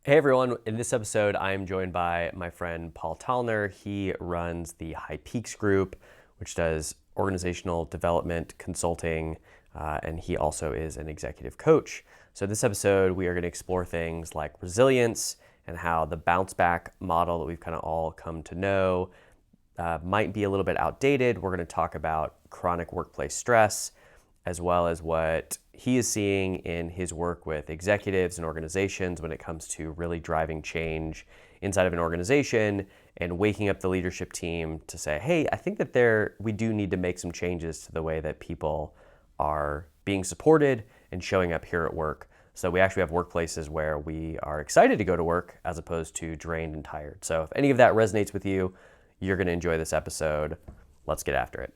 Hey everyone, in this episode, I am joined by my friend Paul Thallner. He runs the High Peaks Group, which does organizational development consulting, and he also is an executive coach. So, this episode, we are going to explore things like resilience and how the bounce back model that we've kind of all come to know might be a little bit outdated. We're going to talk about chronic workplace stress, as well as what he is seeing in his work with executives and organizations when it comes to really driving change inside of an organization and waking up the leadership team to say, hey, I think that we do need to make some changes to the way that people are being supported and showing up here at work. So we actually have workplaces where we are excited to go to work as opposed to drained and tired. So if any of that resonates with you, you're going to enjoy this episode. Let's get after it.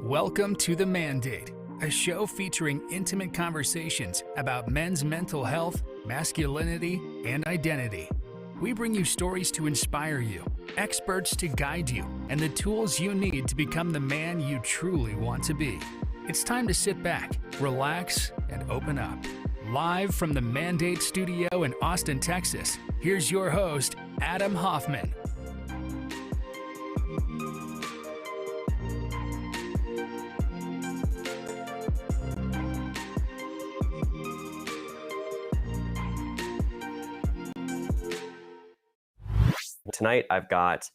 Welcome to The Mandate, a show featuring intimate conversations about men's mental health, masculinity, and identity. We bring you stories to inspire you, experts to guide you, and the tools you need to become the man you truly want to be. It's time to sit back, relax, and open up. Live from the Mandate Studio in Austin, Texas, here's your host, Adam Hoffman. Tonight, I've got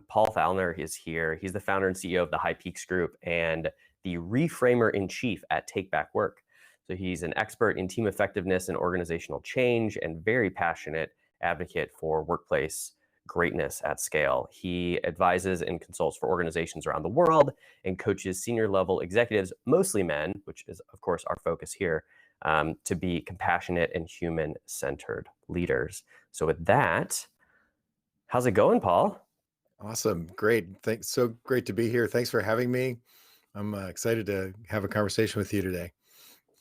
Paul Thallner. He's here. He's the founder and CEO of the High Peaks Group and the Reframer in Chief at Take Back Work. So he's an expert in team effectiveness and organizational change and very passionate advocate for workplace greatness at scale. He advises and consults for organizations around the world and coaches senior level executives, mostly men, which is, of course, our focus here, to be compassionate and human-centered leaders. So with that, how's it going, Paul? Awesome. Great. Thanks. So great to be here. Thanks for having me. I'm excited to have a conversation with you today.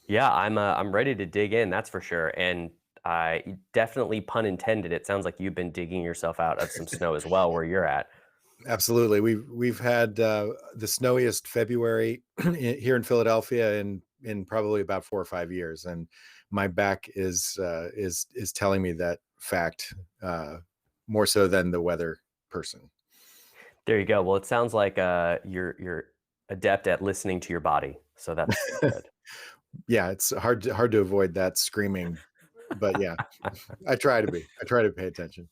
Yeah, I'm ready to dig in, that's for sure. And I definitely, pun intended, it sounds like you've been digging yourself out of some snow as well where you're at. Absolutely. We've had the snowiest February here in Philadelphia in probably about 4 or 5 years, and my back is telling me that fact more so than the weather person. There you go. Well, it sounds like you're adept at listening to your body, so that's good. Yeah, it's hard to avoid that screaming, but yeah, I try to pay attention.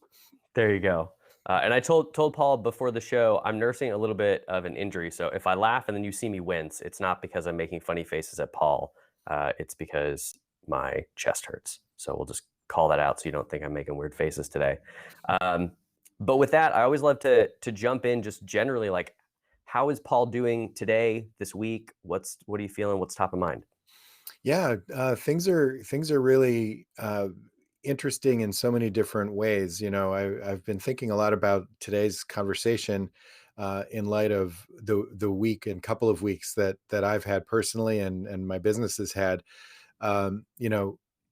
There you go. And I told Paul before the show, I'm nursing a little bit of an injury. So if I laugh and then you see me wince, it's not because I'm making funny faces at Paul. It's because my chest hurts. So we'll just call that out so you don't think I'm making weird faces today. But with that, I always love to jump in just generally, like, how is Paul doing today, this week? What are you feeling? What's top of mind? Yeah, things are really interesting in so many different ways. I've been thinking a lot about today's conversation in light of the week and couple of weeks that I've had personally and my business has had. And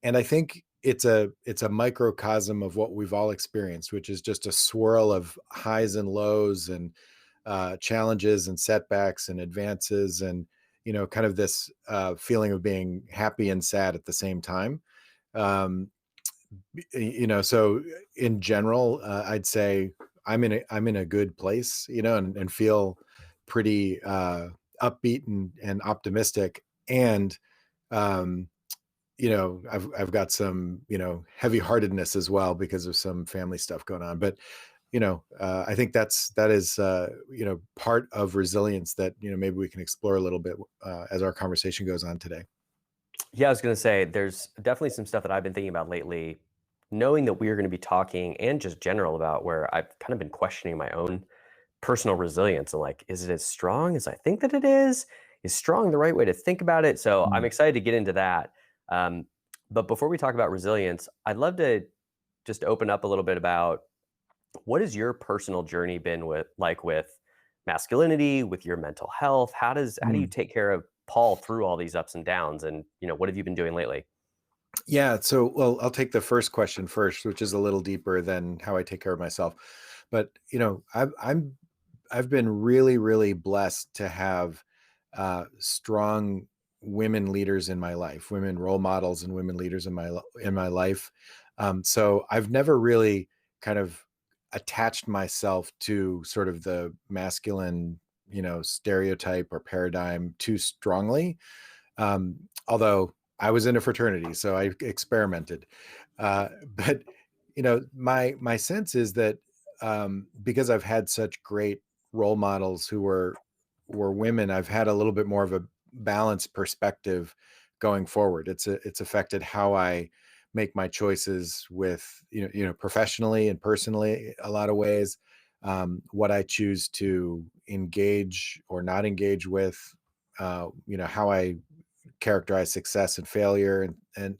I think it's a microcosm of what we've all experienced, which is just a swirl of highs and lows and challenges and setbacks and advances and kind of this feeling of being happy and sad at the same time. Um, so in general, I'd say I'm in a good place, and feel pretty upbeat and optimistic. And um, I've got some heavy heartedness as well because of some family stuff going on. But I think that is part of resilience that maybe we can explore a little bit as our conversation goes on today. Yeah, I was going to say there's definitely some stuff that I've been thinking about lately, knowing that we are going to be talking and just general about where I've kind of been questioning my own personal resilience and like, is it as strong as I think that it is? Is strong the right way to think about it? So I'm Mm. excited to get into that. Um, but before we talk about resilience, I'd love to just open up a little bit about what has your personal journey been with masculinity, with your mental health? How do you Mm. take care of Paul through all these ups and downs? And what have you been doing lately? Yeah. So, well, I'll take the first question first, which is a little deeper than how I take care of myself. But I've been really, really blessed to have strong women leaders in my life, women role models, and women leaders in my life. So I've never really kind of attached myself to sort of the masculine, stereotype or paradigm too strongly. Although I was in a fraternity, so I experimented. But my sense is that because I've had such great role models who were women, I've had a little bit more of a balanced perspective going forward. It's affected how I make my choices with professionally and personally a lot of ways. What I choose to engage or not engage with, how I characterize success and failure and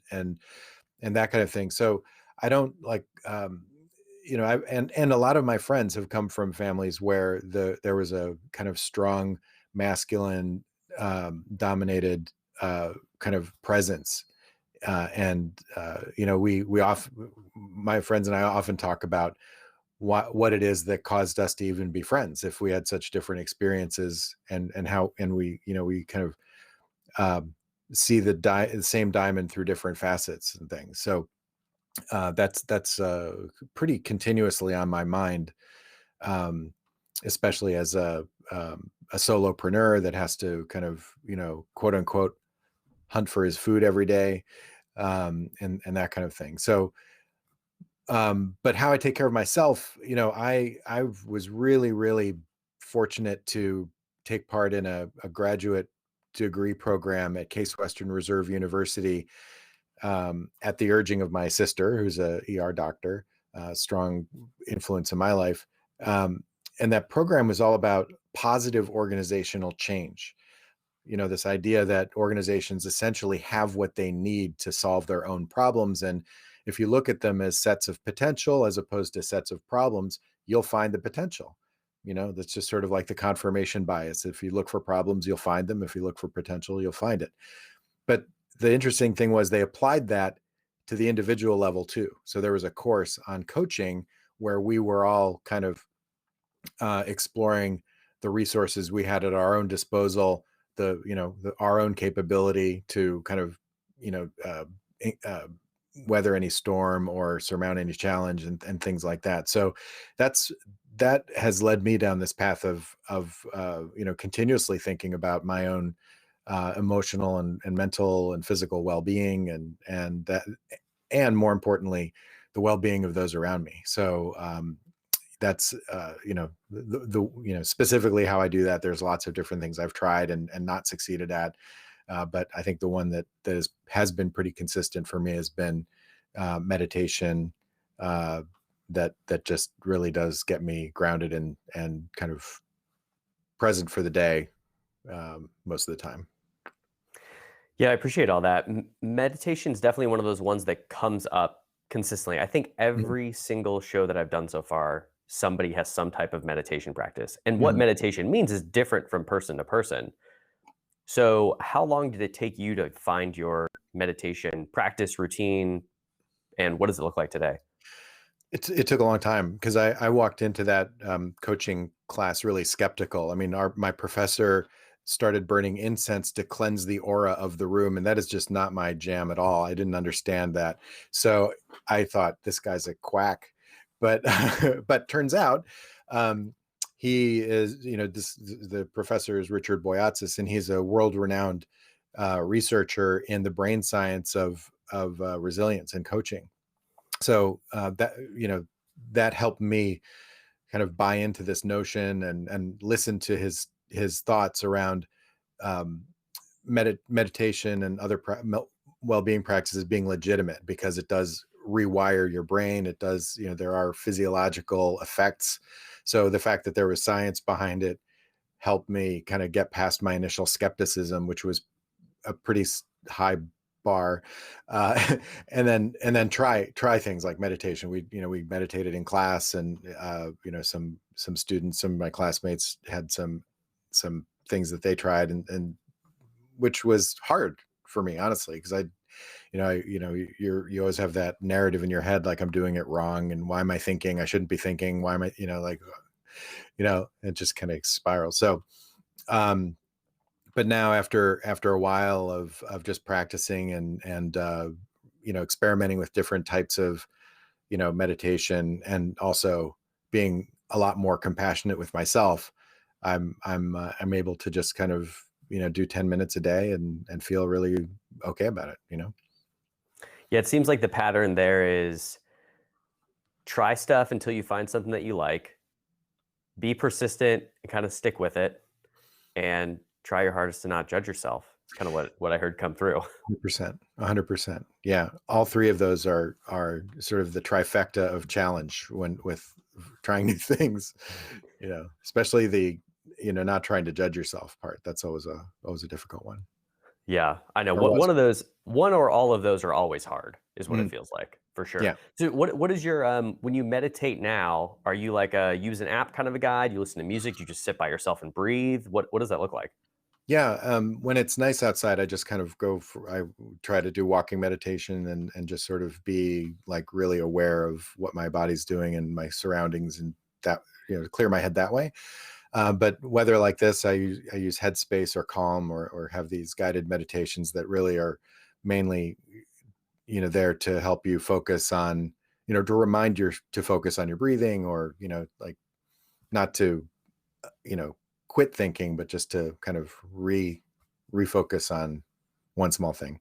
that kind of thing. So I don't like and a lot of my friends have come from families where there was a kind of strong masculine dominated kind of presence. We often, my friends and I often talk about what it is that caused us to even be friends if we had such different experiences, and how, and we kind of um, see the same diamond through different facets and things. So that's pretty continuously on my mind, um, especially as a solopreneur that has to kind of quote unquote hunt for his food every day, and that kind of thing. So, but how I take care of myself, I was really really fortunate to take part in a graduate degree program at Case Western Reserve University, at the urging of my sister, who's a ER doctor, strong influence in my life. Um, and that program was all about positive organizational change. This idea that organizations essentially have what they need to solve their own problems. And if you look at them as sets of potential as opposed to sets of problems, you'll find the potential. That's just sort of like the confirmation bias. If you look for problems, you'll find them. If you look for potential, you'll find it. But the interesting thing was they applied that to the individual level too. So there was a course on coaching where we were all kind of exploring the resources we had at our own disposal, our own capability to kind of you know uh, uh, weather any storm or surmount any challenge, and things like that. So that's that has led me down this path of continuously thinking about my own emotional and mental and physical well-being, and more importantly, the well-being of those around me. So that's specifically how I do that. There's lots of different things I've tried and not succeeded at, but I think the one that has been pretty consistent for me has been meditation. That just really does get me grounded and kind of present for the day, most of the time. Yeah, I appreciate all that. Meditation is definitely one of those ones that comes up consistently. I think every single show that I've done so far, somebody has some type of meditation practice. And what Mhm. meditation means is different from person to person. So, how long did it take you to find your meditation practice routine, and what does it look like today? It took a long time because I walked into that coaching class really skeptical. I mean, my professor started burning incense to cleanse the aura of the room, and that is just not my jam at all. I didn't understand that, so I thought this guy's a quack. But but turns out, um, he is, the professor is Richard Boyatzis, and he's a world-renowned researcher in the brain science of resilience and coaching. So that helped me kind of buy into this notion and listen to his thoughts around um, meditation and other well-being practices being legitimate, because it does rewire your brain. It does, there are physiological effects. So the fact that there was science behind it helped me kind of get past my initial skepticism, which was a pretty high bar, and then try things like meditation. We meditated in class, and some students, some of my classmates had some things that they tried, and which was hard for me, honestly, because you always have that narrative in your head, like I'm doing it wrong, and why am I thinking I shouldn't be thinking, why am I, like, it just kind of spirals. So um but now, after a while of just practicing and experimenting with different types of, meditation, and also being a lot more compassionate with myself, I'm able to just kind of, do 10 minutes a day and feel really okay about it. Yeah, it seems like the pattern there is try stuff until you find something that you like, be persistent and kind of stick with it, and try your hardest to not judge yourself. It's kind of what I heard come through. 100%. 100%. Yeah. All three of those are sort of the trifecta of challenge when with trying new things, especially the, not trying to judge yourself part. That's always a difficult one. Yeah, I know. Or What was. one of those, one or all of those are always hard, is what it Mm, feels like for sure. yeah. So, what is your when you meditate now? Are you like a use an app kind of a guy? Do you listen to music? Do you just sit by yourself and breathe? What does that look like? Yeah. When it's nice outside, I just kind of I try to do walking meditation and just sort of be like really aware of what my body's doing and my surroundings, and that, clear my head that way. But whether like this, I use Headspace or Calm, or have these guided meditations that really are mainly, there to help you focus on, to remind you to focus on your breathing, or, like not to, you know, quit thinking, but just to kind of refocus on one small thing.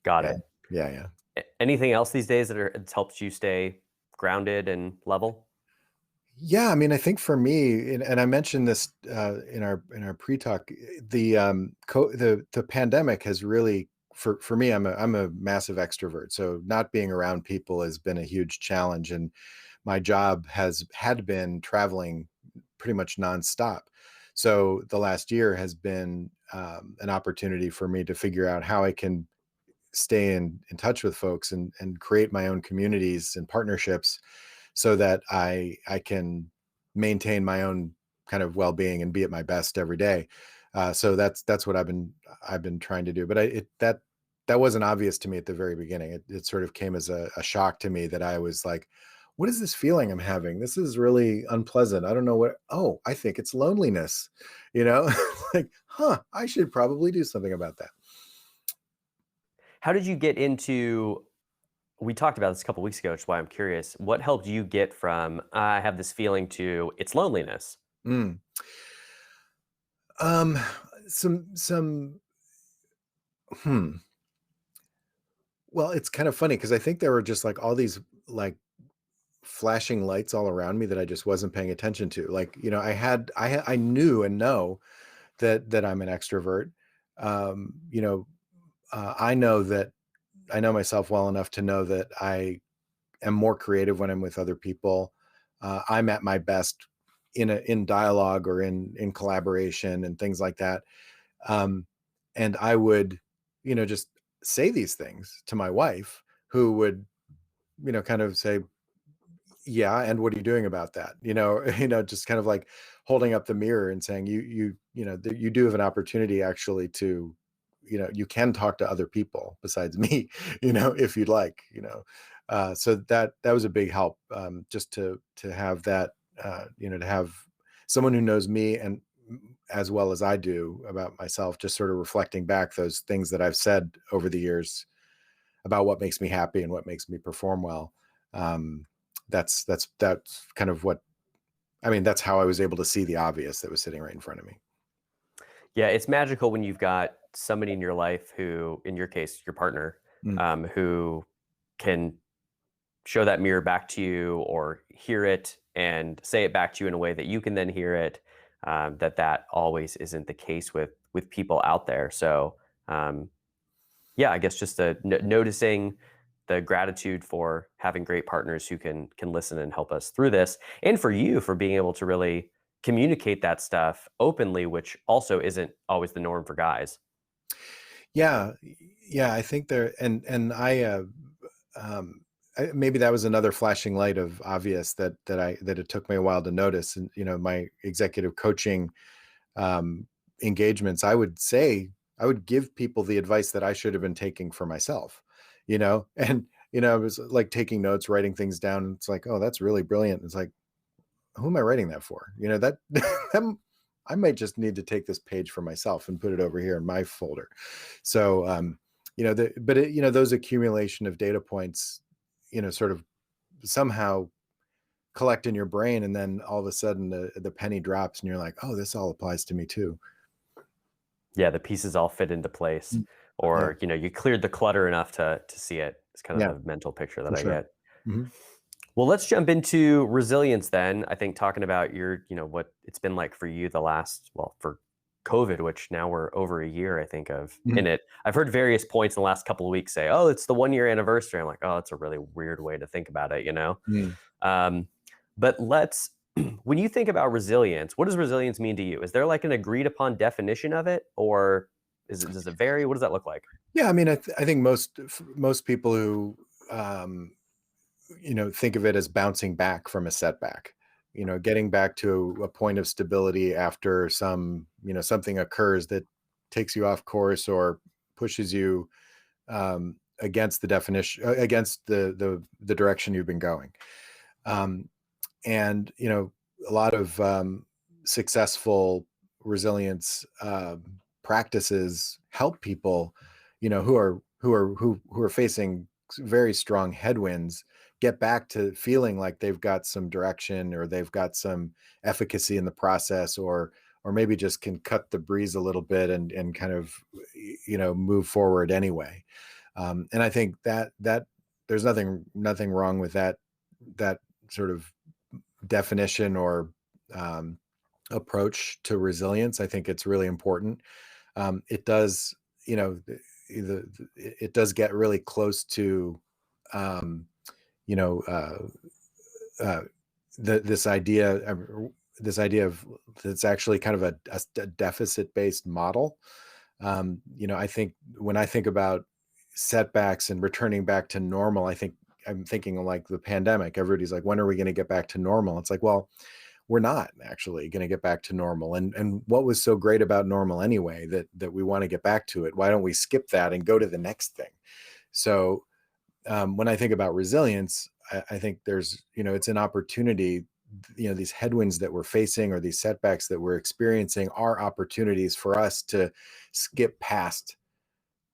Got Yeah. it. Yeah. Yeah. Anything else these days that it's helped you stay grounded and level? Yeah, I mean, I think for me, and I mentioned this in our pre-talk, the pandemic has really, for me, I'm a massive extrovert, so not being around people has been a huge challenge, and my job had been traveling pretty much nonstop. So the last year has been an opportunity for me to figure out how I can stay in touch with folks and create my own communities and partnerships, so that I can maintain my own kind of well-being and be at my best every day. So that's what I've been trying to do. But that wasn't obvious to me at the very beginning. It sort of came as a shock to me that I was like, what is this feeling I'm having? This is really unpleasant. I don't know what. Oh, I think it's loneliness. You know, like, I should probably do something about that. How did you get into? We talked about this a couple weeks ago, which is why I'm curious. What helped you get from I have this feeling to it's loneliness? Mm. Um, some. Hmm. Well, it's kind of funny because I think there were just like all these like flashing lights all around me that I just wasn't paying attention to. Like, I knew and know that I'm an extrovert. You know, I know myself well enough to know that I am more creative when I'm with other people. I'm at my best in dialogue or in collaboration and things like that. Um, and I would, just say these things to my wife, who would, kind of say, yeah, and what are you doing about that? Just kind of like holding up the mirror and saying, you do have an opportunity actually to, you can talk to other people besides me, if you'd like, so that was a big help, just to have that, to have someone who knows me and as well as I do about myself, just sort of reflecting back those things that I've said over the years about what makes me happy and what makes me perform well. Um, that's kind of what I mean. That's how I was able to see the obvious that was sitting right in front of me. Yeah, it's magical when you've got somebody in your life who, in your case, your partner, Mm. who can show that mirror back to you or hear it and say it back to you in a way that you can then hear it. That always isn't the case with people out there. So yeah, I guess just noticing the gratitude for having great partners who can listen and help us through this, and for you for being able to really communicate that stuff openly, which also isn't always the norm for guys. Yeah, yeah. I think there, um, maybe that was another flashing light of obvious that it took me a while to notice. And my executive coaching um, engagements, I would give people the advice that I should have been taking for myself, and it was like taking notes, writing things down. It's like, oh, that's really brilliant. It's like, who am I writing that for? I might just need to take this page for myself and put it over here in my folder. So those accumulation of data points, sort of somehow collect in your brain, and then all of a sudden the penny drops and you're like, oh, this all applies to me too. Yeah, the pieces all fit into place, Mm. Yeah. or you cleared the clutter enough to see it. It's kind of Yeah, the mental picture that for I sure. get. Hmm. Well, let's jump into resilience then. I think talking about what it's been like for you the last, well, for COVID, which now we're over a year, I think, of Hmm. in it. I've heard various points in the last couple of weeks say, oh, it's the 1 year anniversary. I'm like, oh, that's a really weird way to think about it. Mm. Um, but when you think about resilience, what does resilience mean to you? Is there like an agreed upon definition of it, or does it vary? What does that look like? Yeah, I mean, I think most people who um, think of it as bouncing back from a setback, getting back to a point of stability after something occurs that takes you off course or pushes you against the definition, against the direction you've been going. Um, and a lot of successful resilience practices help people who are facing very strong headwinds get back to feeling like they've got some direction, or they've got some efficacy in the process, or maybe just can cut the breeze a little bit and kind of move forward anyway. And I think that there's nothing wrong with that sort of definition or um, approach to resilience. I think it's really important. It does, it does get really close to, um, you know, uh, this idea, of it's actually kind of a deficit-based model. I think when I think about setbacks and returning back to normal, I'm thinking like the pandemic. Everybody's like, when are we going to get back to normal? It's like, well, we're not actually going to get back to normal. And what was so great about normal anyway, that we want to get back to it? Why don't we skip that and go to the next thing? So when I think about resilience, I think there's, it's an opportunity. These headwinds that we're facing, or these setbacks that we're experiencing, are opportunities for us to skip past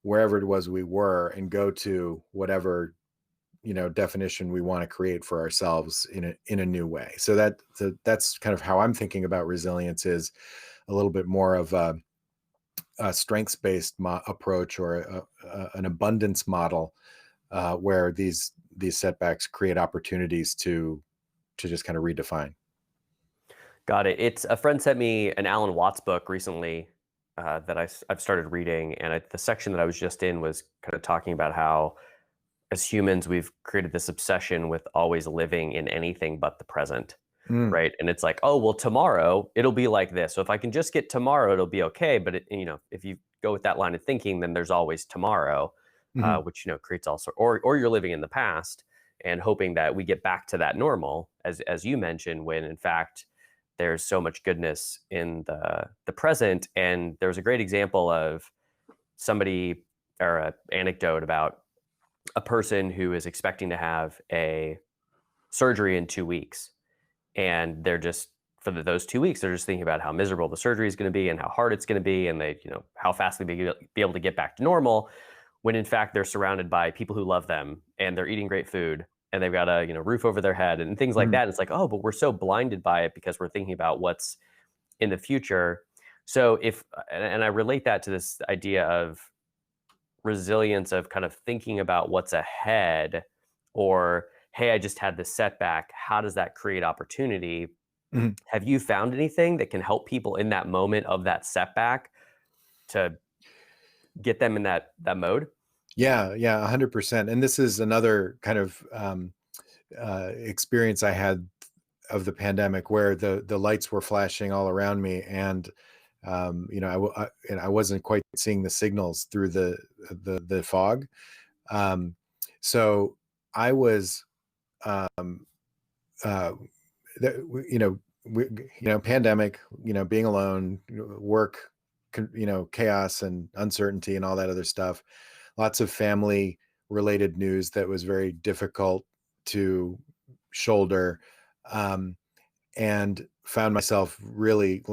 wherever it was we were and go to whatever definition we want to create for ourselves in a new way. That's kind of how I'm thinking about resilience, is a little bit more of a strengths-based approach, or an abundance model, where these setbacks create opportunities to just kind of redefine. Got it. It's a friend sent me an Alan Watts book recently that I've started reading, and the section that I was just in was kind of talking about how, as humans, we've created this obsession with always living in anything but the present, Mm. right? And it's like, oh, well, tomorrow it'll be like this. So if I can just get tomorrow, it'll be okay. But if you go with that line of thinking, then there's always tomorrow, Mhm. which creates also, or you're living in the past and hoping that we get back to that normal, as you mentioned, when in fact there's so much goodness in the present. And there was a great example of somebody, or an anecdote about a person who is expecting to have a surgery in 2 weeks, and they're just, for those 2 weeks, they're just thinking about how miserable the surgery is going to be and how hard it's going to be, and they how fast they be able to get back to normal, when in fact they're surrounded by people who love them, and they're eating great food, and they've got a roof over their head and things like Mhm. that. And it's like, oh, but we're so blinded by it because we're thinking about what's in the future. So if and I relate that to this idea of resilience, of kind of thinking about what's ahead, or hey, I just had this setback, how does that create opportunity? Mhm. Have you found anything that can help people in that moment of that setback to get them in that mode? Yeah, yeah, 100%. And this is another kind of experience I had of the pandemic, where the lights were flashing all around me, and and I wasn't quite seeing the signals through the fog. Um, so I was, um, uh, pandemic, being alone, work, chaos and uncertainty and all that other stuff. Lots of family related news that was very difficult to shoulder. Um, and found myself really,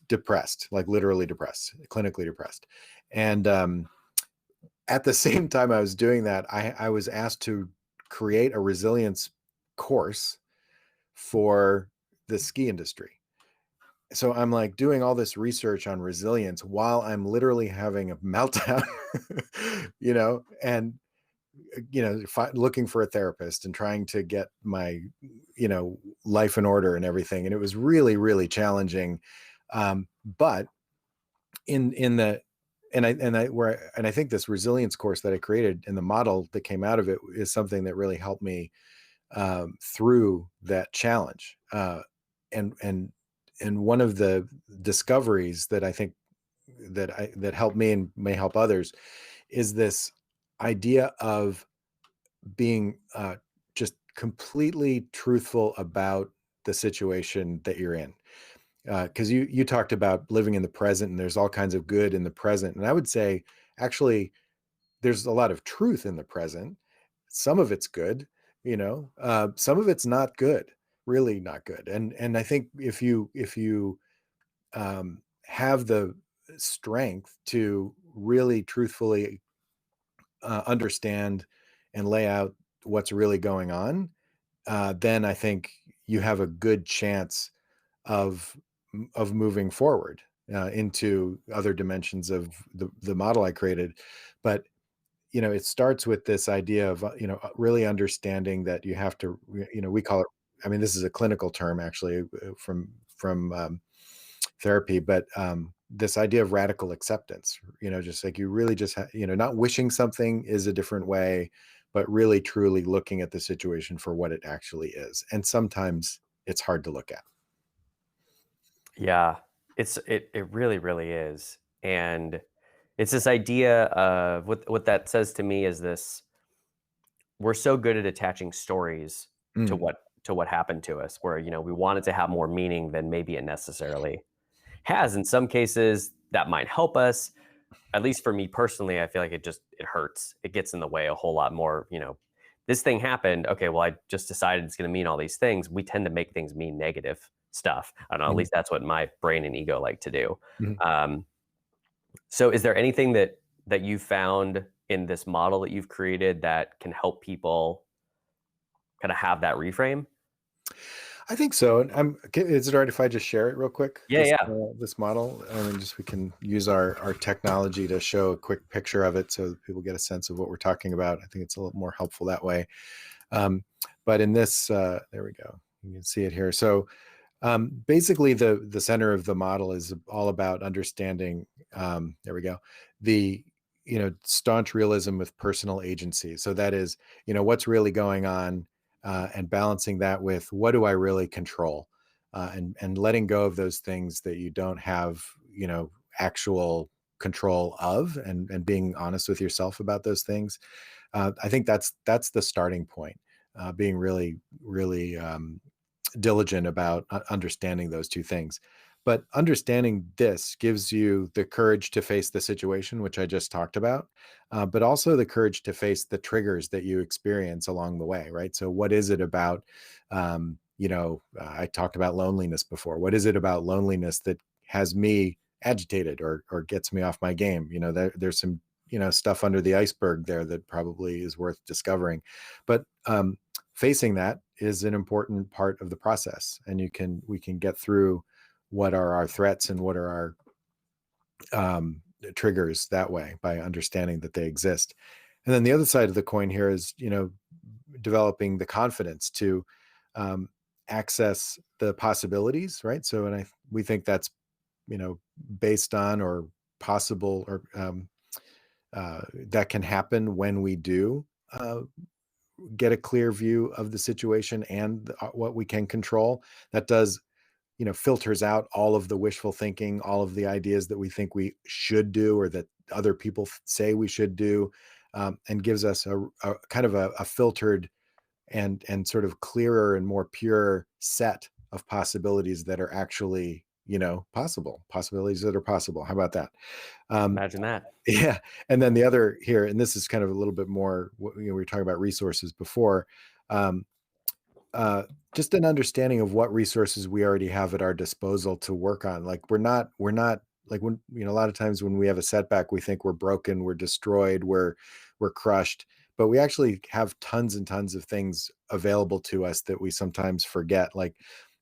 depressed, like literally depressed, clinically depressed. And at the same time I was doing that, I was asked to create a resilience course for the ski industry. So I'm like doing all this research on resilience while I'm literally having a meltdown, and looking for a therapist and trying to get my life in order and everything. And it was really, really challenging. But in the and I think this resilience course that I created and the model that came out of it is something that really helped me through that challenge. And one of the discoveries that I think that helped me and may help others is this idea of being just completely truthful about the situation that you're in. Because you talked about living in the present, and there's all kinds of good in the present, and I would say actually there's a lot of truth in the present. Some of it's good, some of it's not good, really not good. And I think if you have the strength to really truthfully understand and lay out what's really going on, then I think you have a good chance of moving forward into other dimensions of the model I created. But it starts with this idea of really understanding that you have to, we call it. I mean, this is a clinical term actually from therapy, but this idea of radical acceptance. Just like you really just not wishing something is a different way, but really truly looking at the situation for what it actually is. And sometimes it's hard to look at. Yeah, it really, really is. And it's this idea of what that says to me is this: we're so good at attaching stories to Mm, what happened to us, where we want it to have more meaning than maybe it necessarily has. In some cases, that might help us. At least for me personally, I feel like it hurts. It gets in the way a whole lot more. This thing happened. Okay, well, I just decided it's going to mean all these things. We tend to make things mean negative stuff. I don't know. At mhm, least that's what my brain and ego like to do. mhm. Um, so, is there anything that you found in this model that you've created that can help people kind of have that reframe? I think so. And is it all right if I just share it real quick? Yeah, yeah. This model. I mean, just we can use our technology to show a quick picture of it so that people get a sense of what we're talking about. I think it's a little more helpful that way. Um, but in this, there we go. You can see it here. So basically, the center of the model is all about understanding. There we go. The staunch realism with personal agency. So that is what's really going on, and balancing that with what do I really control, and letting go of those things that you don't have actual control of, and being honest with yourself about those things. I think that's the starting point. Being really really diligent about understanding those two things. But understanding this gives you the courage to face the situation, which I just talked about, but also the courage to face the triggers that you experience along the way, right? So, what is it about, I talked about loneliness before. What is it about loneliness that has me agitated or gets me off my game? There's some, stuff under the iceberg there that probably is worth discovering. But facing that is an important part of the process, and we can get through what are our threats and what are our triggers that way by understanding that they exist. And then the other side of the coin here is developing the confidence to um, access the possibilities, right? So and I we think that's based on or possible or that can happen when we do get a clear view of the situation and what we can control. That does filters out all of the wishful thinking, all of the ideas that we think we should do or that other people say we should do, and gives us a kind of a filtered and sort of clearer and more pure set of possibilities that are actually possibilities that are possible. How about that? um, Imagine that. yeah. And then the other here, and this is kind of a little bit more, we were talking about resources before. Um, uh, just an understanding of what resources we already have at our disposal to work on. Like we're not like when, a lot of times when we have a setback, we think we're broken, we're destroyed, we're crushed, but we actually have tons and tons of things available to us that we sometimes forget, like,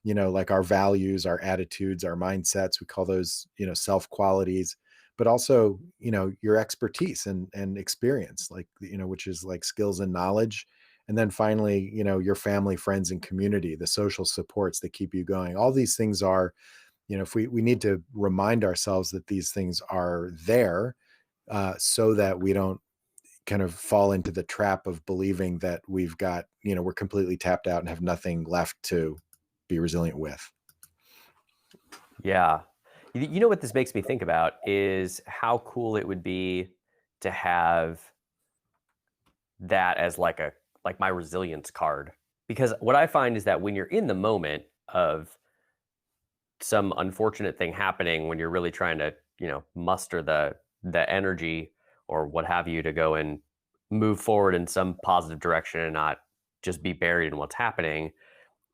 like our values, our attitudes, our mindsets. We call those, self qualities, but also, your expertise and experience, like, which is like skills and knowledge. And then finally, your family, friends, and community, the social supports that keep you going. All these things are, if we need to remind ourselves that these things are there, so that we don't kind of fall into the trap of believing that we've got, we're completely tapped out and have nothing left to be resilient with. Yeah. You know what this makes me think about is how cool it would be to have that as like my resilience card. Because what I find is that when you're in the moment of some unfortunate thing happening, when you're really trying to, muster the energy or what have you to go and move forward in some positive direction and not just be buried in what's happening,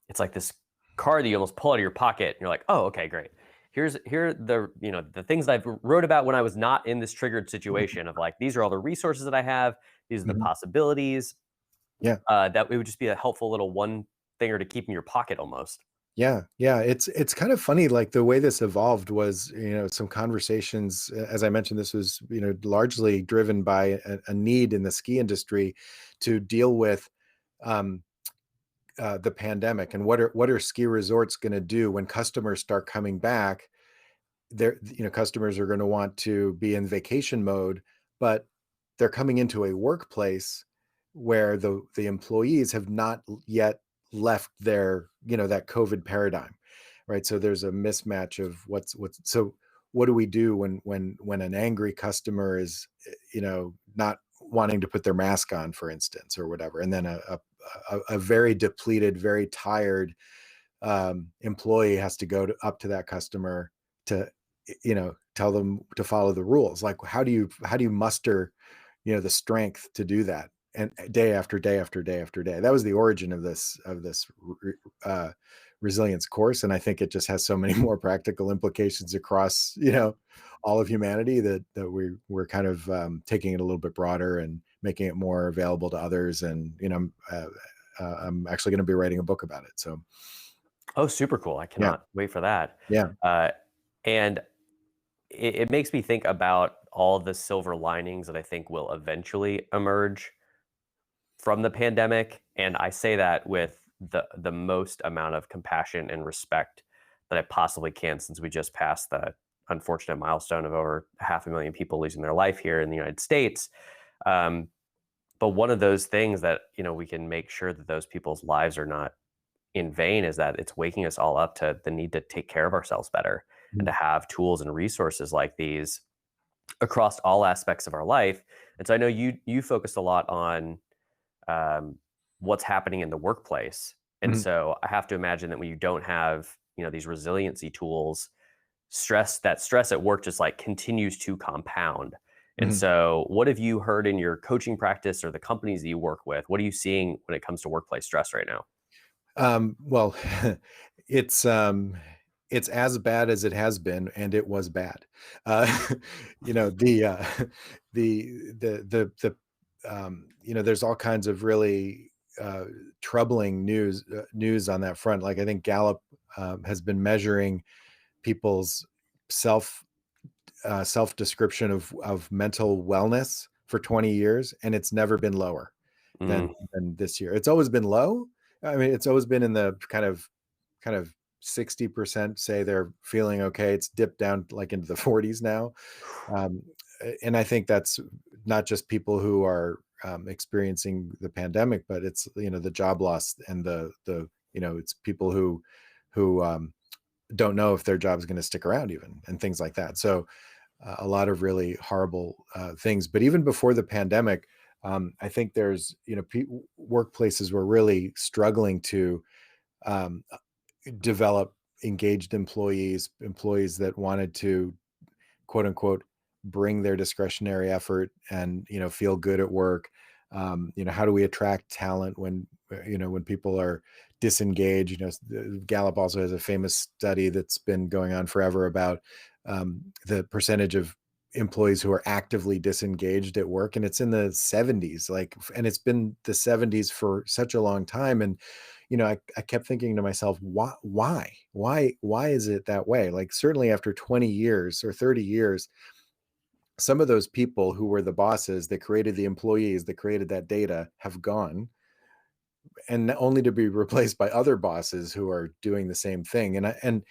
it's like this card that you almost pull out of your pocket and you're like, oh, okay, great. Here are the, the things that I've wrote about when I was not in this triggered situation of like, these are all the resources that I have. These are the Mhm. possibilities. Yeah. That it would just be a helpful little one thinger to keep in your pocket almost. Yeah, yeah, it's kind of funny, like, the way this evolved was, some conversations, as I mentioned, this was, largely driven by a need in the ski industry to deal with, um, the pandemic, and what are ski resorts gonna do when customers start coming back. Customers are going to want to be in vacation mode, but they're coming into a workplace where the employees have not yet left their, that COVID paradigm, right? So there's a mismatch of so what do we do when an angry customer is, not wanting to put their mask on, for instance, or whatever, and then a very depleted, very tired, employee has to go up to that customer to, tell them to follow the rules. Like, how do you muster, the strength to do that, and day after day after day after day. That was the origin of this resilience course, and I think it just has so many more practical implications across, all of humanity, that we're kind of, taking it a little bit broader and making it more available to others. And, I'm actually going to be writing a book about it. So Oh, super cool. I yeah, cannot wait for that. yeah. Uh, and it makes me think about all the silver linings that I think will eventually emerge from the pandemic. And I say that with the most amount of compassion and respect that I possibly can, since we just passed the unfortunate milestone of over 500,000 people losing their life here in the United States. Um, but one of those things that, we can make sure that those people's lives are not in vain is that it's waking us all up to the need to take care of ourselves better and to Mhm, have tools and resources like these across all aspects of our life. And so I know you focused a lot on um, what's happening in the workplace. And mhm, so I have to imagine that when you don't have, these resiliency tools, stress at work just like continues to compound. And mhm. so what have you heard in your coaching practice or the companies that you work with? What are you seeing when it comes to workplace stress right now? Well, it's, um, it's as bad as it has been, and it was bad. The, there's all kinds of really, troubling news on that front. Like, I think Gallup, has been measuring people's self self description of mental wellness for 20 years, and it's never been lower than Mm, this year. It's always been low. I mean, it's always been in the kind of 60% say they're feeling okay. It's dipped down like into the 40s now. Um, and I think that's not just people who are, experiencing the pandemic, but it's, the job loss, and it's people who don't know if their job is going to stick around, even, and things like that. So a lot of really horrible, things. But even before the pandemic, I think there's, workplaces were really struggling to, um, develop engaged employees that wanted to, quote unquote, bring their discretionary effort and, feel good at work. How do we attract talent when people are disengaged? Gallup also has a famous study that's been going on forever about, the percentage of employees who are actively disengaged at work, and it's in the 70s, like, and it's been the 70s for such a long time. And I kept thinking to myself, why is it that way? Like, certainly after 20 years or 30 years, some of those people who were the bosses that created the employees that created that data have gone, and only to be replaced by other bosses who are doing the same thing. And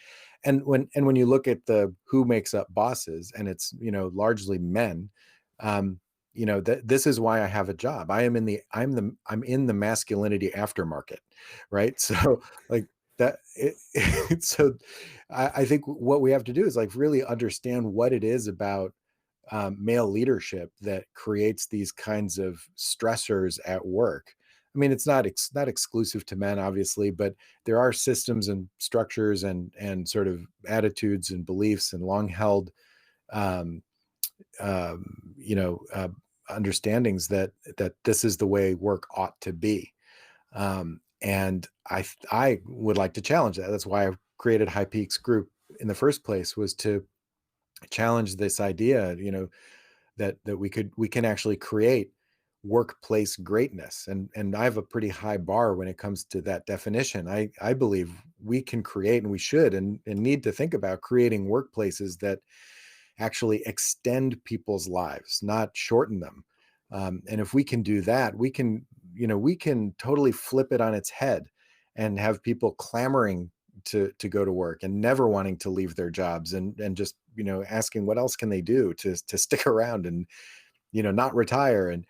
when you look at the who makes up bosses, and it's largely men, um, that this is why I have a job. I'm in the masculinity aftermarket, right? So, like, that so I think what we have to do is, like, really understand what it is about male leadership that creates these kinds of stressors at work. I mean, it's not exclusive to men, obviously, but there are systems and structures and sort of attitudes and beliefs and long held, um, um, you know, uh, understandings that this is the way work ought to be. And I would like to challenge that. That's why I created High Peaks Group in the first place, was to challenge this idea, that we can actually create workplace greatness. And I have a pretty high bar when it comes to that definition. I believe we can create, and we should, and need to think about creating workplaces that actually extend people's lives, not shorten them. And if we can do that, we can totally flip it on its head and have people clamoring to go to work and never wanting to leave their jobs, and just asking what else can they do to stick around and not retire. And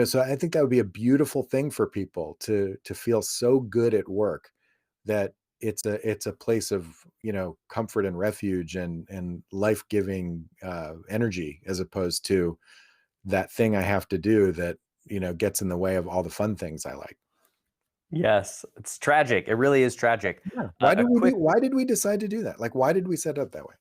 so I think that would be a beautiful thing for people to feel so good at work that it's a place of comfort and refuge and life-giving energy, as opposed to that thing I have to do that gets in the way of all the fun things I like. Yes, it's tragic. It really is tragic. Yeah. A quick Why did we decide to do that? Like, why did we set up that way?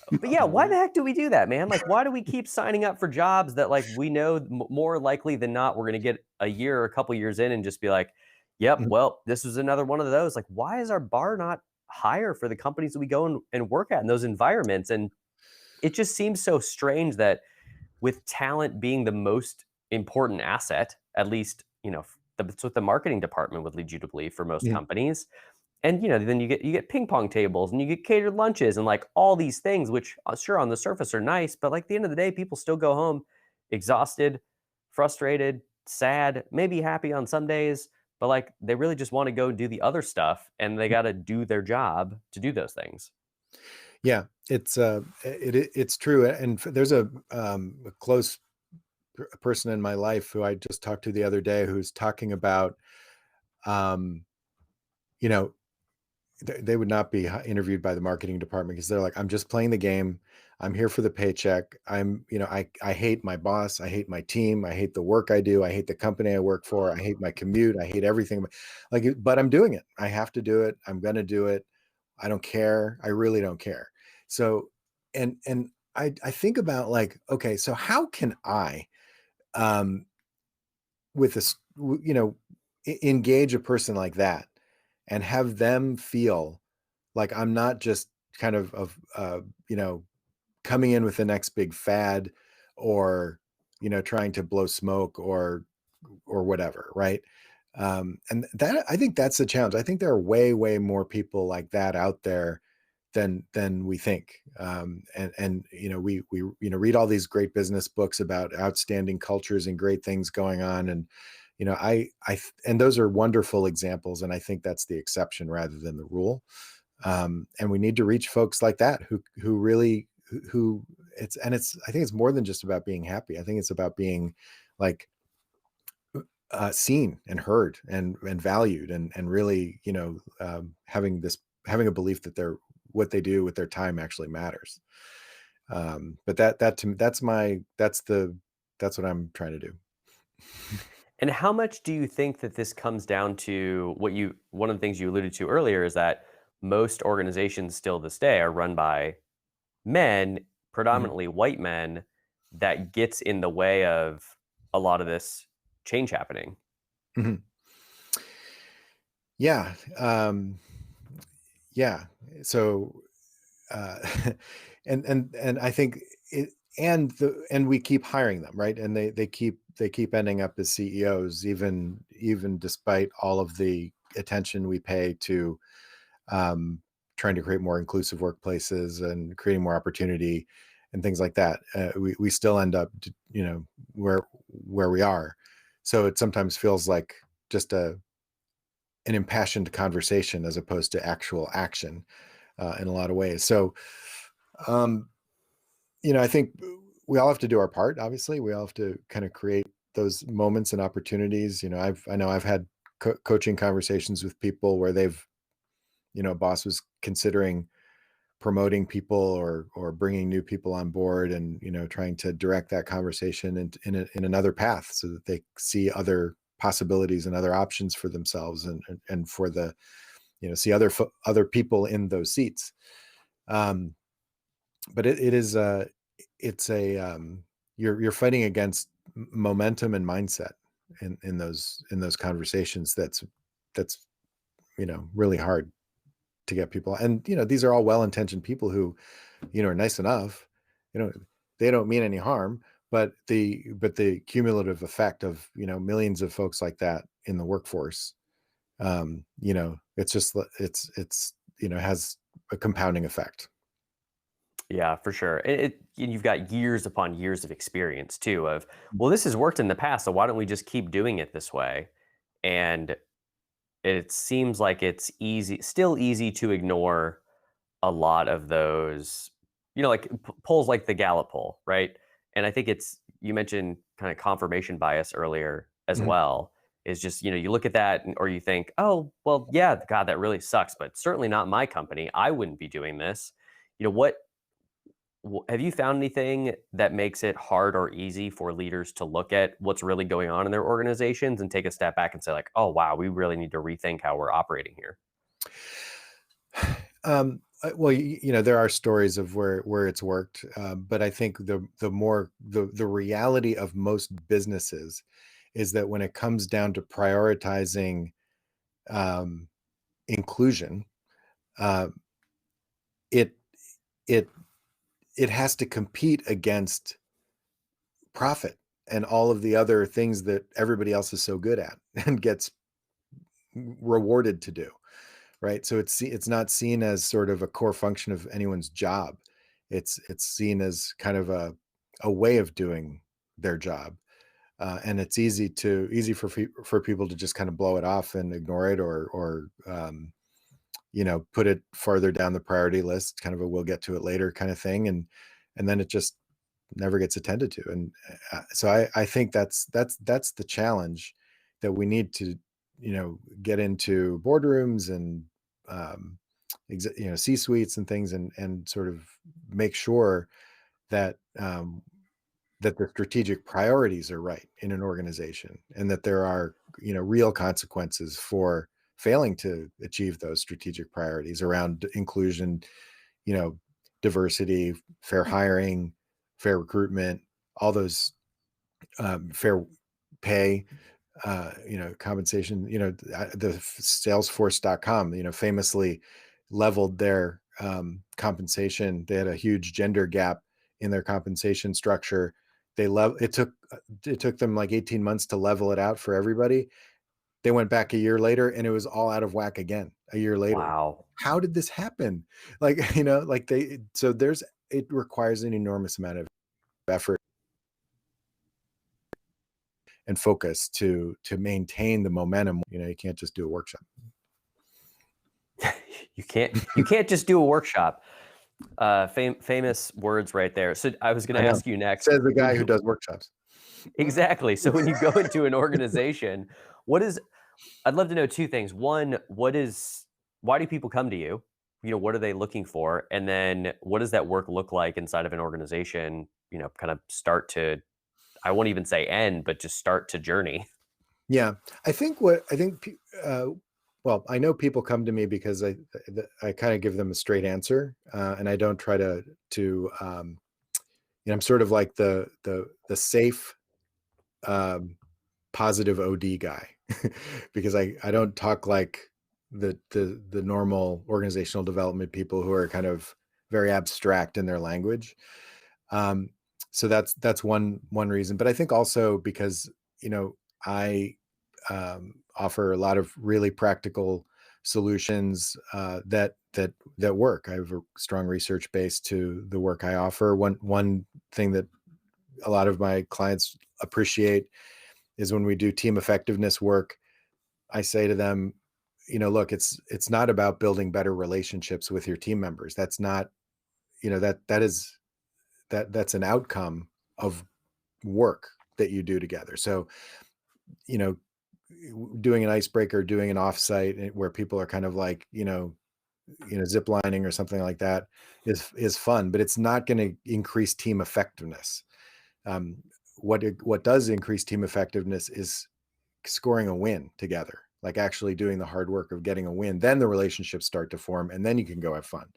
But yeah, why the heck do we do that, man? Like, why do we keep signing up for jobs that, like, we know more likely than not we're going to get a year or a couple years in and just be like, "Yep, Mhm. well, this was another one of those." Like, why is our bar not higher for the companies that we go and work at in those environments? And it just seems so strange that with talent being the most important asset, at least that's what the marketing department would lead you to believe for most Yeah. companies, and then you get ping pong tables and you get catered lunches and like all these things, which sure on the surface are nice, but like at the end of the day, people still go home exhausted, frustrated, sad, maybe happy on some days, but like they really just want to go do the other stuff and they got to do their job to do those things. Yeah, it's true. And there's a close person in my life who I just talked to the other day, who's talking about, um, you know, they would not be interviewed by the marketing department because they're like, I'm just playing the game. I'm here for the paycheck. I hate my boss. I hate my team. I hate the work I do. I hate the company I work for. I hate my commute. I hate everything. But I'm doing it. I have to do it. I'm going to do it. I don't care. I really don't care. So, and I think about, like, okay, so how can I, um, with this, engage a person like that and have them feel like I'm not just kind of coming in with the next big fad, or trying to blow smoke, or whatever, right? And that, I think that's the challenge. I think there are way more people like that out there than we think. And we read all these great business books about outstanding cultures and great things going on, and and those are wonderful examples, and I think that's the exception rather than the rule. And we need to reach folks like that who really who it's I think it's more than just about being happy. I think it's about being, like, seen and heard and valued, and really having a belief that they're what they do with their time actually matters. But that to me, that's what I'm trying to do. And how much do you think that this comes down to one of the things you alluded to earlier is that most organizations still this day are run by men, Mhm, predominantly white men, that gets in the way of a lot of this change happening. mhm. Yeah. Yeah. So, uh, and I think it, and we keep hiring them, right? And they keep ending up as CEOs, even despite all of the attention we pay to um, trying to create more inclusive workplaces and creating more opportunity and things like that. We still end up, where we are. So it sometimes feels like just an impassioned conversation as opposed to actual action in a lot of ways. So, um, I think we all have to do our part. Obviously, we all have to kind of create those moments and opportunities. I know I've had coaching conversations with people where boss was considering promoting people or bringing new people on board, and trying to direct that conversation in another path so that they see other possibilities and other options for themselves, and for the see other people in those seats. um but it is it's a you're fighting against momentum and mindset in those conversations. That's really hard to get people. And these are all well-intentioned people who are nice enough. you know they don't mean any harm, but the cumulative effect of millions of folks like that in the workforce, it's just it's has a compounding effect. Yeah, for sure. You've got years upon years of experience too of, well, this has worked in the past, so why don't we just keep doing it this way? And it seems like it's still easy to ignore a lot of those, like polls like the Gallup poll, right? And I think you mentioned kind of confirmation bias earlier as Mhm. well. Is just, you look at that or you think, oh, well, yeah, God, that really sucks, but certainly not my company. I wouldn't be doing this. What have you found anything that makes it hard or easy for leaders to look at what's really going on in their organizations and take a step back and say, like, oh, wow, we really need to rethink how we're operating here? Well, there are stories of where it's worked, but I think the reality of most businesses is that when it comes down to prioritizing um, inclusion, uh, it it it has to compete against profit and all of the other things that everybody else is so good at and gets rewarded to do. Right? So it's not seen as sort of a core function of anyone's job. It's seen as kind of a way of doing their job, and it's easy for people to just kind of blow it off and ignore it, or put it farther down the priority list, kind of a we'll get to it later kind of thing, and then it just never gets attended to. And so I think that's the challenge that we need to get into boardrooms and um, C suites and things, and sort of make sure that that the strategic priorities are right in an organization, and that there are real consequences for failing to achieve those strategic priorities around inclusion, you know diversity, fair hiring, fair recruitment, all those, fair pay, compensation. The Salesforce.com, famously leveled their compensation. They had a huge gender gap in their compensation structure. It took them like 18 months to level it out for everybody. They went back a year later and it was all out of whack again a year later. Wow. How did this happen? Like, like it requires an enormous amount of effort and focus to maintain the momentum. You can't just do a workshop. You can't just do a workshop. Famous words right there. So I was going I to know. ask you next. Says the When guy who you does workshops. exactly. So when you go into an organization, what is I'd love to know two things. One, why do people come to you? What are they looking for? And then what does that work look like inside of an organization, kind of start to, I won't even say end, but just start to journey. Yeah, well, I know people come to me because I kind of give them a straight answer, and I don't try I'm sort of like the safe, um, positive OD guy, because I don't talk like the normal organizational development people who are kind of very abstract in their language. Um, so that's one reason. But I think also because, I offer a lot of really practical solutions that work. I have a strong research base to the work I offer. One thing that a lot of my clients appreciate is when we do team effectiveness work, I say to them, look, it's not about building better relationships with your team members. That's not, that's an outcome of work that you do together. So, you know, doing an icebreaker, doing an offsite where people are kind of like, zip lining or something like that is fun, but it's not going to increase team effectiveness. Um, what does increase team effectiveness is scoring a win together, like actually doing the hard work of getting a win. Then the relationships start to form, and then you can go have fun.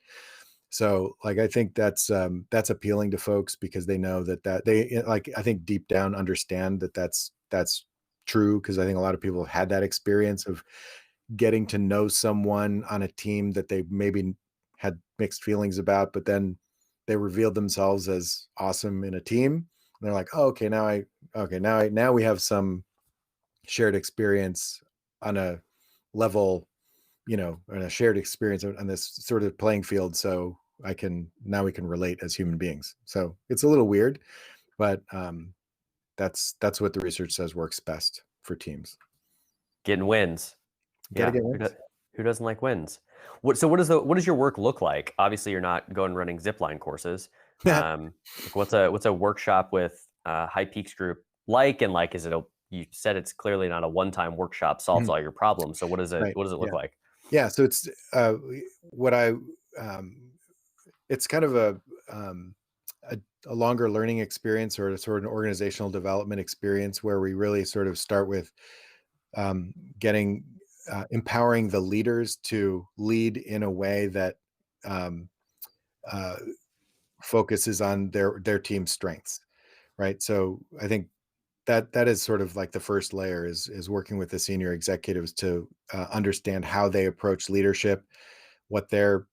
So, like, I think that's appealing to folks because they know that they like. I think deep down understand that that's true because I think a lot of people have had that experience of getting to know someone on a team that they maybe had mixed feelings about, but then they revealed themselves as awesome in a team. And they're like, oh, now we have some shared experience on a level, on a shared experience on this sort of playing field. So now we can relate as human beings. So it's a little weird, but that's what the research says works best for teams. Getting wins. Got to Yeah. get wins. Who doesn't like wins? What does your work look like? Obviously, you're not going running zipline courses. Like what's a workshop with High Peaks Group like? And like, you said it's clearly not a one-time workshop solves all your problems. So Right. what does it look Yeah. like? Yeah. So it's what I um, it's kind of um, a a longer learning experience or a sort of an organizational development experience where we really sort of start with getting empowering the leaders to lead in a way that um, uh, focuses on their team's strengths, right? So I think that is sort of like the first layer is working with the senior executives to understand how they approach leadership, what their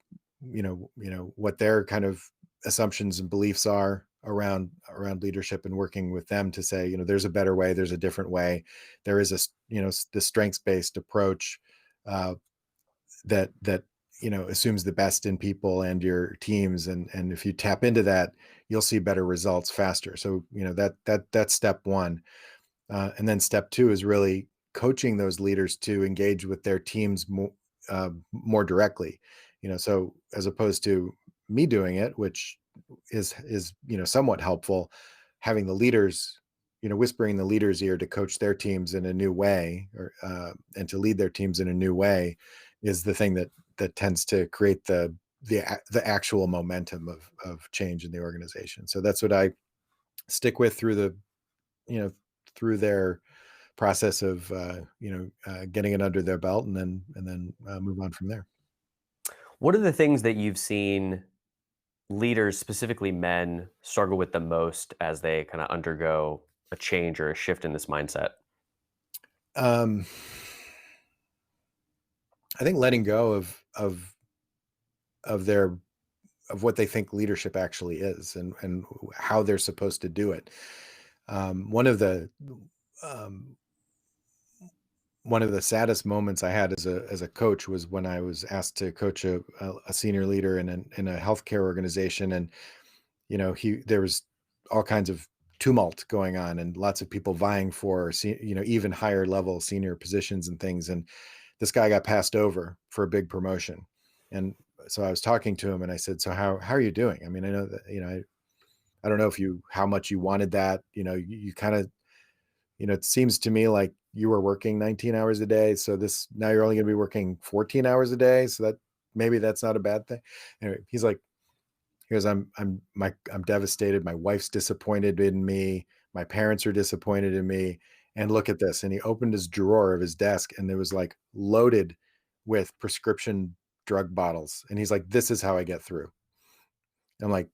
what their kind of assumptions and beliefs are around leadership, and working with them to say, there's a better way, there's a different way, there is the strengths based approach uh, that assumes the best in people and your teams, and if you tap into that, you'll see better results faster. So that's step one. And then step two is really coaching those leaders to engage with their teams more directly. So as opposed to me doing it, which is somewhat helpful, having the leaders, whispering in the leaders' ear to coach their teams in a new way, or and to lead their teams in a new way, is the thing that tends to create the actual momentum of change in the organization. So that's what I stick with through you know through their process of getting it under their belt, and then move on from there. What are the things that you've seen leaders, specifically men, struggle with the most as they kind of undergo a change or a shift in this mindset? um, I think letting go of their of what they think leadership actually is, and how they're supposed to do it. One of the um, one of the saddest moments I had as a coach was when I was asked to coach a senior leader in a healthcare organization, and there was all kinds of tumult going on and lots of people vying for even higher level senior positions and things, and this guy got passed over for a big promotion. And so I was talking to him and I said, so how are you doing? I mean, I know that I don't know if you how much you wanted that. You kind of, it seems to me like you were working 19 hours a day, so this now you're only going to be working 14 hours a day, so that maybe that's not a bad thing. Anyway, he's like, because I'm devastated. My wife's disappointed in me. My parents are disappointed in me. And look at this. And he opened his drawer of his desk, and it was like loaded with prescription drug bottles. And he's like, this is how I get through. I'm like,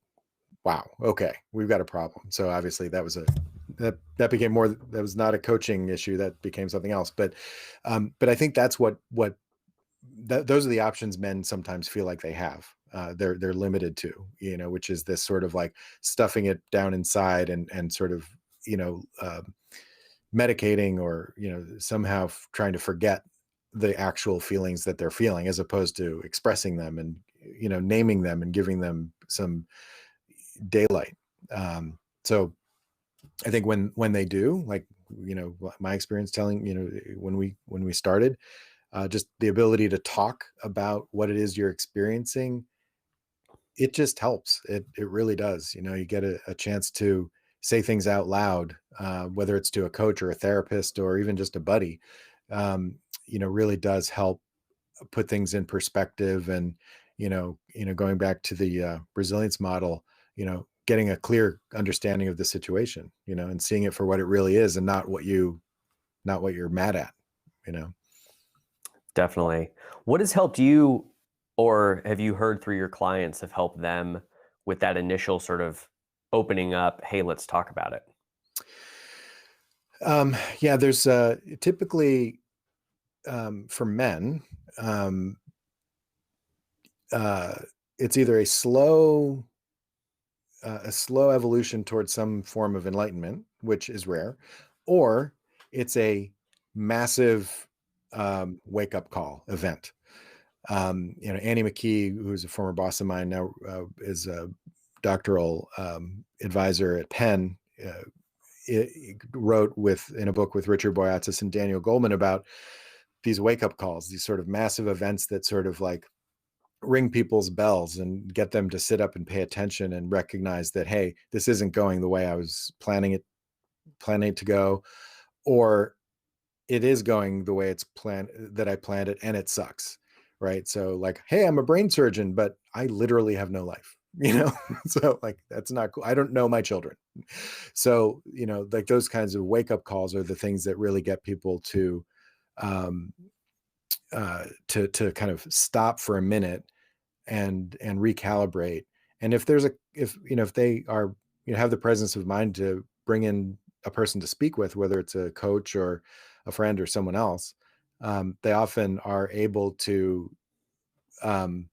wow, okay, we've got a problem. So obviously that became more, that was not a coaching issue. That became something else. But I think that's what those are the options men sometimes feel like they have, they're limited to, which is this sort of like stuffing it down inside and sort of, medicating or, somehow trying to forget the actual feelings that they're feeling, as opposed to expressing them and, naming them and giving them some daylight. So I think when they do, like, my experience telling, when we started, just the ability to talk about what it is you're experiencing, it just helps. It really does. You get a chance to say things out loud, whether it's to a coach or a therapist or even just a buddy. Really does help put things in perspective. And going back to the resilience model, getting a clear understanding of the situation, and seeing it for what it really is, and not what you're mad at. You know. Definitely. What has helped you, or have you heard through your clients have helped them with that initial sort of opening up? Hey, let's talk about it. Yeah, there's typically, for men, uh, it's either a slow evolution towards some form of enlightenment, which is rare, or it's a massive wake up call event. Annie McKee, who's a former boss of mine now, is a doctoral advisor at Penn. Wrote in a book with Richard Boyatzis and Daniel Goleman about these wake up calls, these sort of massive events that sort of like ring people's bells and get them to sit up and pay attention and recognize that, hey, this isn't going the way I was planning it to go, or it is going the way that I planned it, and it sucks. Right. So like, hey, I'm a brain surgeon, but I literally have no life, so like, that's not cool. I don't know my children. So, like those kinds of wake up calls are the things that really get people um, to kind of stop for a minute and recalibrate. And if they are, have the presence of mind to bring in a person to speak with, whether it's a coach or a friend or someone else, they often are able to um,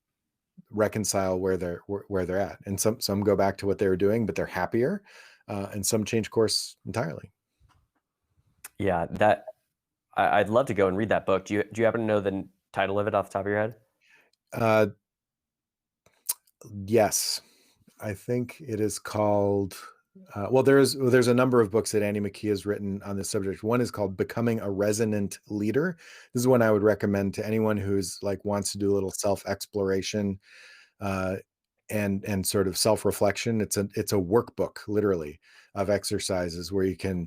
reconcile where they're at. And some go back to what they were doing, but they're happier, and some change course entirely. Yeah, I'd love to go and read that book. Do you happen to know the title of it off the top of your head? Uh, yes, I think it is called. Well, there's a number of books that Annie McKee has written on this subject. One is called "Becoming a Resonant Leader." This is one I would recommend to anyone who's like wants to do a little self exploration, uh, and sort of self reflection. It's a workbook, literally, of exercises where you can,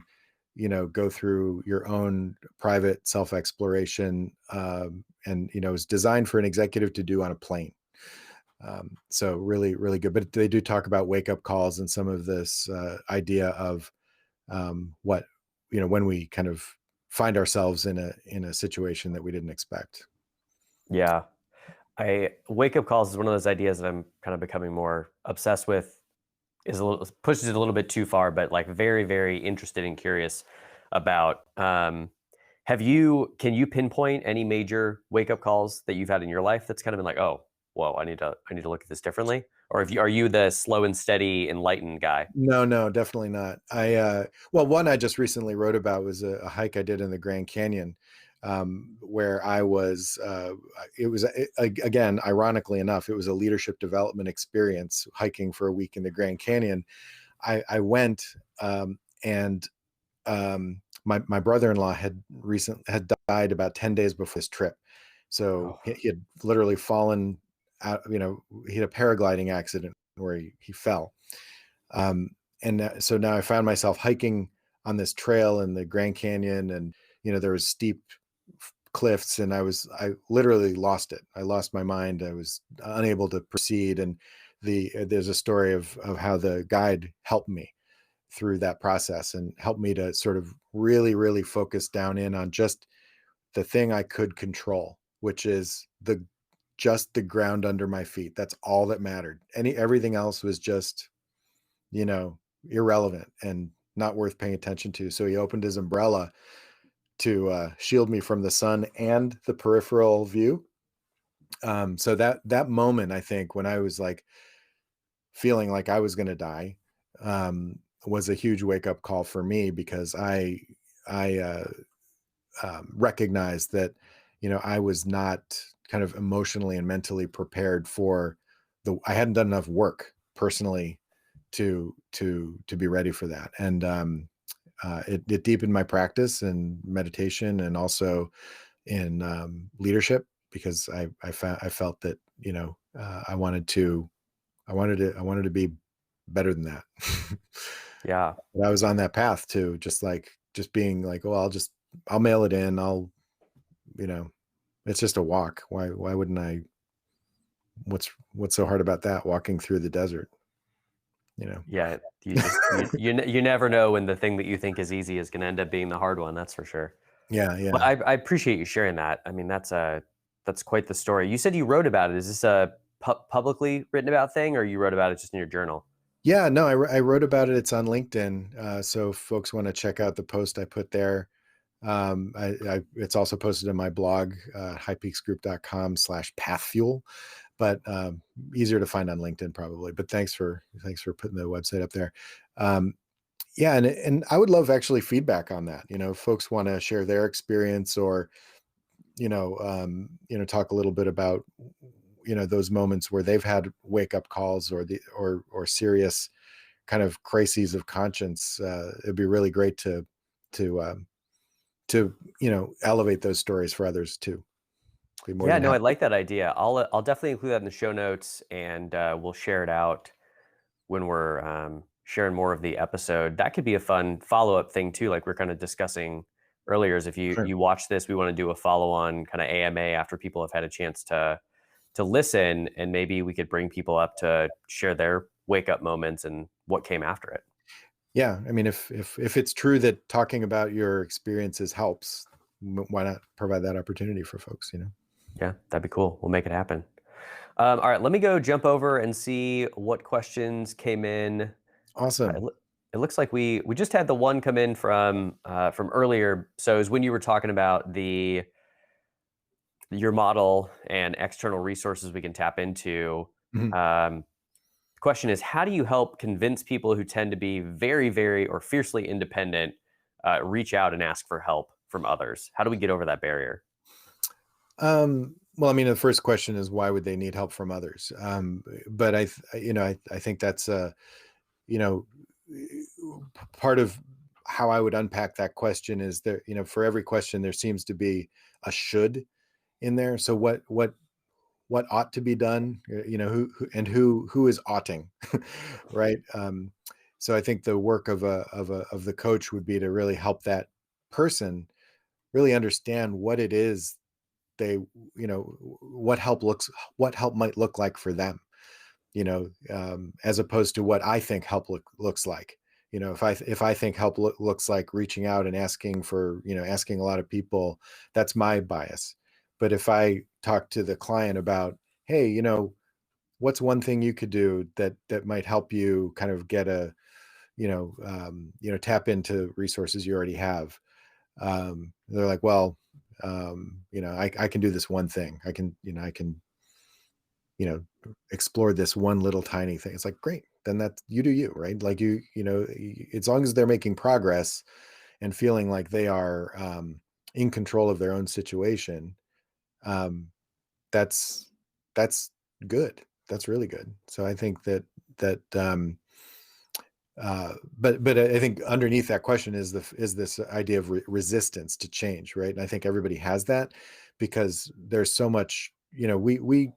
go through your own private self exploration, and is designed for an executive to do on a plane. So really, really good. But they do talk about wake up calls and some of this idea of what, when we kind of find ourselves in a situation that we didn't expect. Yeah. I wake up calls is one of those ideas that I'm kind of becoming more obsessed with. Is a little pushes it a little bit too far, but like very, very interested and curious about. Can you pinpoint any major wake up calls that you've had in your life that's kind of been like, oh, whoa, I need to look at this differently? Or are you the slow and steady enlightened guy? No, no, definitely not. Well, one I just recently wrote about was a hike I did in the Grand Canyon, where I was, it was, again, ironically enough, it was a leadership development experience hiking for a week in the Grand Canyon. I went, and my brother-in-law had died about 10 days before this trip. So Oh, he had literally fallen out, he had a paragliding accident where he fell. Um, so now I found myself hiking on this trail in the Grand Canyon, and there was steep cliffs, and I literally lost it. I lost my mind. I was unable to proceed, and there's a story of how the guide helped me through that process and helped me to sort of really, really focus down in on just the thing I could control, which is just the ground under my feet. That's all that mattered. Everything else was just, you know, irrelevant and not worth paying attention to. So he opened his umbrella to shield me from the sun and the peripheral view. So that moment, I think, when I was like feeling like I was going to die, was a huge wake up call for me, because I recognized that, I was not kind of emotionally and mentally prepared for I hadn't done enough work personally to be ready for that. And it deepened my practice and meditation, and also in leadership, because I felt that, I wanted to be better than that. Yeah. But I was on that path to just being like, well, I'll mail it in. You know, it's just a walk. Why wouldn't I? What's so hard about that? Walking through the desert, you know. Yeah. You never know when the thing that you think is easy is going to end up being the hard one. That's for sure. Yeah, But yeah. I appreciate you sharing that. I mean, that's quite the story. You said you wrote about it. Is this a publicly written about thing, or you wrote about it just in your journal? Yeah, no, I wrote about it. It's on LinkedIn. So if folks want to check out the post I put there. It's also posted in my blog, highpeaksgroup.com/pathfuel, but easier to find on LinkedIn probably. But thanks for putting the website up there. Um, yeah, and I would love actually feedback on that. If folks want to share their experience, or talk a little bit about those moments where they've had wake up calls, or or serious kind of crises of conscience. It'd be really great to elevate those stories for others too. Be more Yeah, than no, I happy. like that idea. I'll definitely include that in the show notes, and we'll share it out when we're sharing more of the episode. That could be a fun follow up thing too, like we're kind of discussing earlier. Is if you Sure. you watch this, we want to do a follow on kind of AMA after people have had a chance to listen, and maybe we could bring people up to share their wake up moments and what came after it. Yeah, I mean, if it's true that talking about your experiences helps, why not provide that opportunity for folks? Yeah, that'd be cool. We'll make it happen. All right, let me go jump over and see what questions came in. It, Awesome. loo- it looks like we just had the one come in from earlier. So is when you were talking about the your model and external resources we can tap into. Mhm. Um, the question is, how do you help convince people who tend to be very, very or fiercely independent reach out and ask for help from others? How do we get over that barrier? Well, I mean, the first question is, why would they need help from others? But I think that's you know, part of how I would unpack that question is, there, for every question there seems to be a should in there. So what ought to be done, who is oughting, right? So I think the work of the coach would be to really help that person really understand what it is they, what help might look like for them, as opposed to what I think help looks like. If I think help looks like reaching out and asking a lot of people, that's my bias. But if I talk to the client about, hey, what's one thing you could do that might help you kind of get tap into resources you already have. They're like, well, I can do this one thing. I can you know explore this one little tiny thing. It's like, great, then that you do you, right? Like, as long as they're making progress and feeling like they are in control of their own situation, um that's that's good. That's really good. So I think that but I think underneath that question is this idea of resistance to change, right? And I think everybody has that, because there's so much, we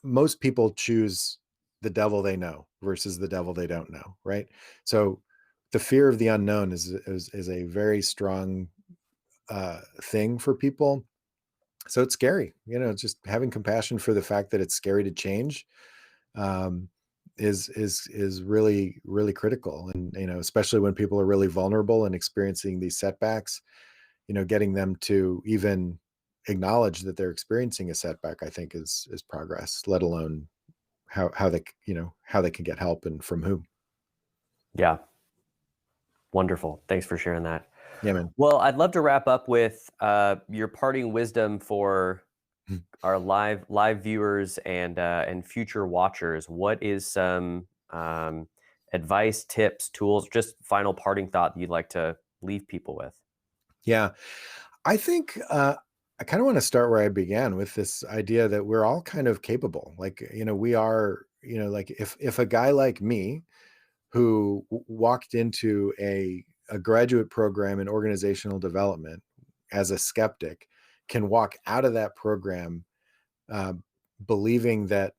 most people choose the devil they know versus the devil they don't know, right? So the fear of the unknown is a very strong thing for people. So it's scary, just having compassion for the fact that it's scary to change, um, is really, really critical. And especially when people are really vulnerable and experiencing these setbacks, getting them to even acknowledge that they're experiencing a setback, I think is progress. Let alone how they how they can get help and from whom. Yeah, wonderful. Thanks for sharing that. Yeah, man. Well, I'd love to wrap up with your parting wisdom for our live viewers and future watchers, what is some advice, tips, tools, just final parting thought that you'd like to leave people with? Yeah. I think I kind of want to start where I began with this idea that we're all kind of capable. Like, we are, like if a guy like me who walked into a graduate program in organizational development as a skeptic can walk out of that program uh, believing that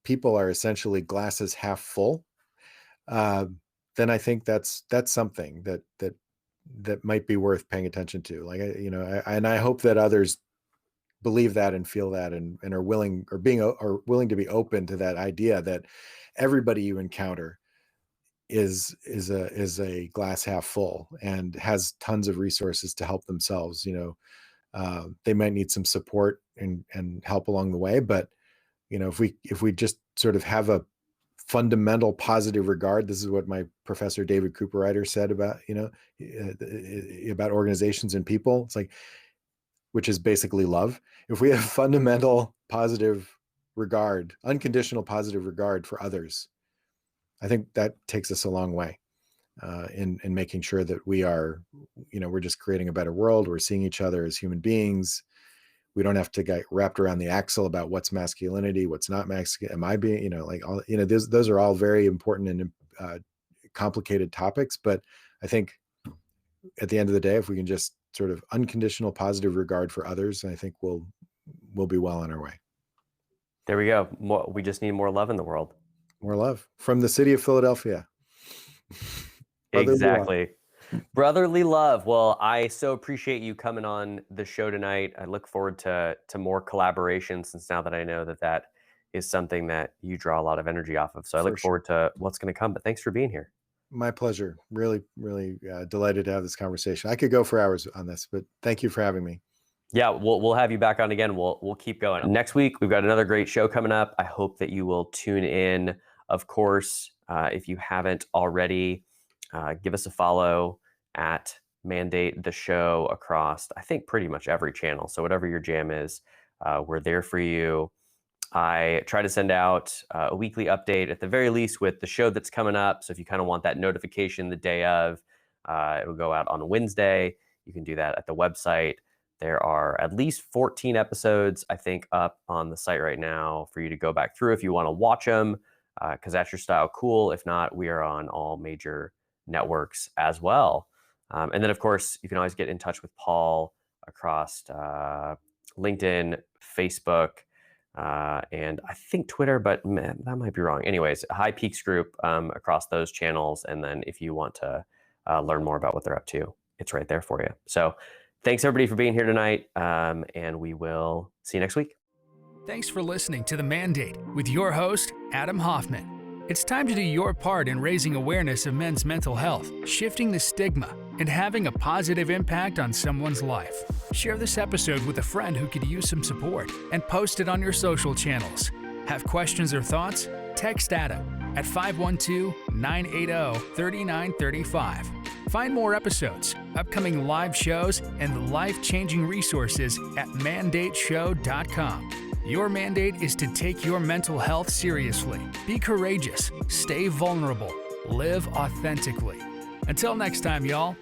people are essentially glasses half full, uh, then I think that's something that might be worth paying attention to. Like, and I hope that others believe that and feel that and are willing or willing to be open to that idea that everybody you encounter is a glass half full and has tons of resources to help themselves. They might need some support and help along the way, but if we just sort of have a fundamental positive regard. This is what my professor David Cooperrider said about about organizations and people. It's like, which is basically love. If we have fundamental positive regard, unconditional positive regard for others, I think that takes us a long way in making sure that we're just creating a better world. We're seeing each other as human beings. We don't have to get wrapped around the axle about what's masculinity, what's not masculine. Am I being, those are all very important and complicated topics. But I think at the end of the day, if we can just sort of unconditional positive regard for others, I think we'll be well on our way. There we go. We just need more love in the world. More love from the city of Philadelphia. Exactly. Brotherly love. Well, I so appreciate you coming on the show tonight. I look forward to more collaboration, since now that I know that is something that you draw a lot of energy off of. So I look forward to what's going to come. But thanks for being here. My pleasure. Really, really delighted to have this conversation. I could go for hours on this, but thank you for having me. Yeah, we'll have you back on again. We'll keep going. Next week, we've got another great show coming up. I hope that you will tune in. Of course, if you haven't already, give us a follow at Mandate the Show across, I think, pretty much every channel. So whatever your jam is, we're there for you. I try to send out a weekly update at the very least with the show that's coming up. So if you kind of want that notification the day of, it will go out on Wednesday. You can do that at the website. There are at least 14 episodes, I think, up on the site right now for you to go back through if you want to watch them, because that's your style. Cool. If not, we are on all major networks as well. And then, of course, you can always get in touch with Paul across LinkedIn, Facebook, and I think Twitter, but man, that might be wrong. Anyways, High Peaks Group across those channels. And then if you want to learn more about what they're up to, it's right there for you. So thanks, everybody, for being here tonight, and we will see you next week. Thanks for listening to The Mandate with your host, Adam Hoffman. It's time to do your part in raising awareness of men's mental health, shifting the stigma, and having a positive impact on someone's life. Share this episode with a friend who could use some support and post it on your social channels. Have questions or thoughts? Text Adam at 512-980-3935. Find more episodes, upcoming live shows, and life-changing resources at mandateshow.com. Your mandate is to take your mental health seriously. Be courageous, stay vulnerable, live authentically. Until next time, y'all.